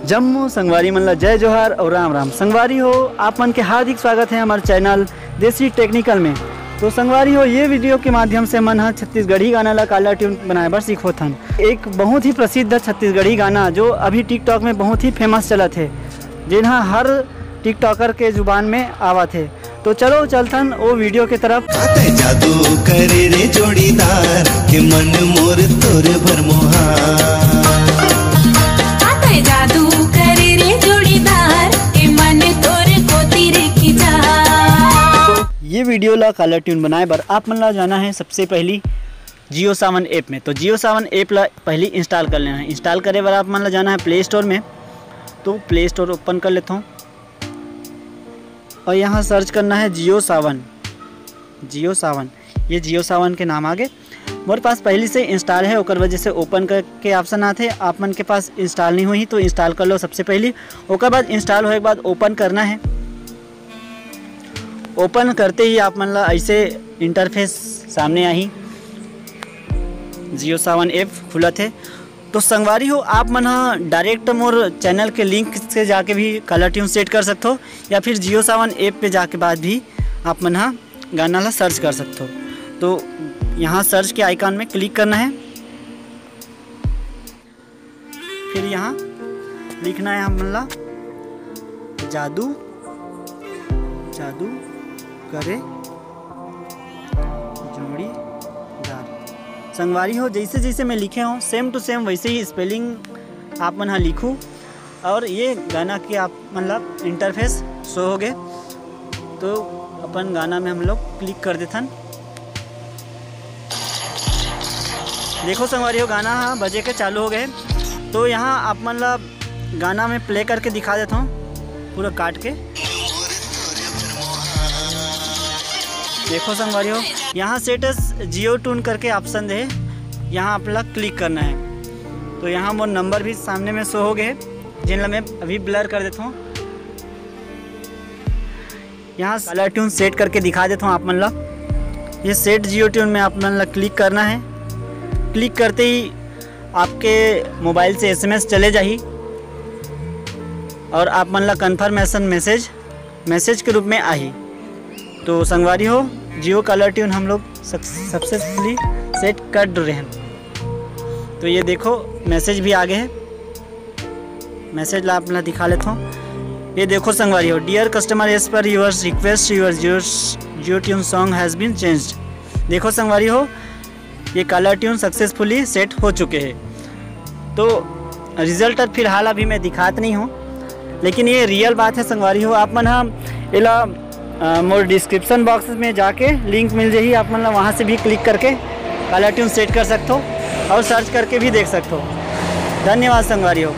जम्मू संगवारी मन ला जय जोहार और राम राम। संगवारी हो, आप मन के हार्दिक स्वागत है हमारे चैनल देसी टेक्निकल में। तो संगवारी हो, ये वीडियो के माध्यम से मन छत्तीसगढ़ी गाना ला काला ट्यून बनाए बर सीखो थन। एक बहुत ही प्रसिद्ध छत्तीसगढ़ी गाना जो अभी टिकटॉक में बहुत ही फेमस चला थे, जिन्हा हर टिकटॉकर के जुबान में आवा थे। तो चलो चलथन वो वीडियो के तरफ। जादू करे रे जोड़ीदार के मन मोर तोर भरमोहा, जादू करे रे जोड़ीदार के मन तोर कोती रे खिंचा। ये वीडियो ला काला ट्यून बनाए बर आप मन ला जाना है सबसे पहली जियो सावन ऐप में। तो जियो सावन ऐप ला पहली इंस्टॉल कर लेना है। इंस्टॉल करे बर आप मन ला जाना है प्ले स्टोर में। तो प्ले स्टोर ओपन कर लेता हूँ और यहाँ सर्च करना है जियो सावन। जियो सावन, ये जियो सावन के नाम आगे मोरे पास पहले से इंस्टॉल है, ओकर वजह से ओपन करके ऑप्शन आते। आप मन के पास इंस्टॉल नहीं हुई तो इंस्टॉल कर लो सबसे पहले। ओकर बाद इंस्टॉल होने के बाद ओपन करना है। ओपन करते ही आप मन ला ऐसे इंटरफेस सामने आई, जियो सावन ऐप खुला थे। तो संगवारी हो, आप मन डायरेक्ट मोर चैनल के लिंक से जाके भी काला ट्यून सेट कर सकते हो, या फिर जियो सावन ऐप पे जाके बाद भी आप मन गाना ला सर्च कर सकते हो। तो यहाँ सर्च के आइकॉन में क्लिक करना है, फिर यहाँ लिखना है हम मन ला जादू जादू करे जोड़ीदार। संगवारी हो, जैसे जैसे मैं लिखे हूँ सेम टू सेम वैसे ही स्पेलिंग आप मन लिखूँ और ये गाना के आप मतलब इंटरफेस शो हो गए। तो अपन गाना में हम लोग क्लिक कर देथन। देखो संगवारी हो, गाना बजे के चालू हो गए। तो यहाँ आप मन ला गाना में प्ले करके दिखा देता हूँ पूरा काट के। देखो संगवारी हो, यहाँ सेटस जियो ट्यून करके ऑप्शन दे, यहाँ आप लोग क्लिक करना है। तो यहाँ वो नंबर भी सामने में शो हो गए, जिनला मैं अभी ब्लर कर देता हूँ। यहाँ काला ट्यून सेट करके दिखा देता हूँ आप मन ला। ये सेट जियो ट्यून में आप मन ला क्लिक करना है। क्लिक करते ही आपके मोबाइल से SMS चले जाही और आप मन ला कन्फर्मेशन मैसेज के रूप में आई। तो संगवारी हो, जियो काला ट्यून हम लोग सक्सेसफुली सेट कर रहे हैं। तो ये देखो मैसेज भी आ गए हैं। मैसेज ला अपना दिखा लेता हूँ। ये देखो संगवारी हो, dear customer, as per your request your Jio tune song has been changed. देखो संगवारी हो, ये काला ट्यून सक्सेसफुली सेट हो चुके हैं। तो रिज़ल्ट फिलहाल अभी मैं दिखात नहीं हूँ, लेकिन ये रियल बात है संगवारी हो। आप मन इला मोर डिस्क्रिप्शन बॉक्स में जाके लिंक मिल जाही, आप मन वहाँ से भी क्लिक करके काला ट्यून सेट कर सकते हो और सर्च करके भी देख सकते हो। धन्यवाद संगवारी हो।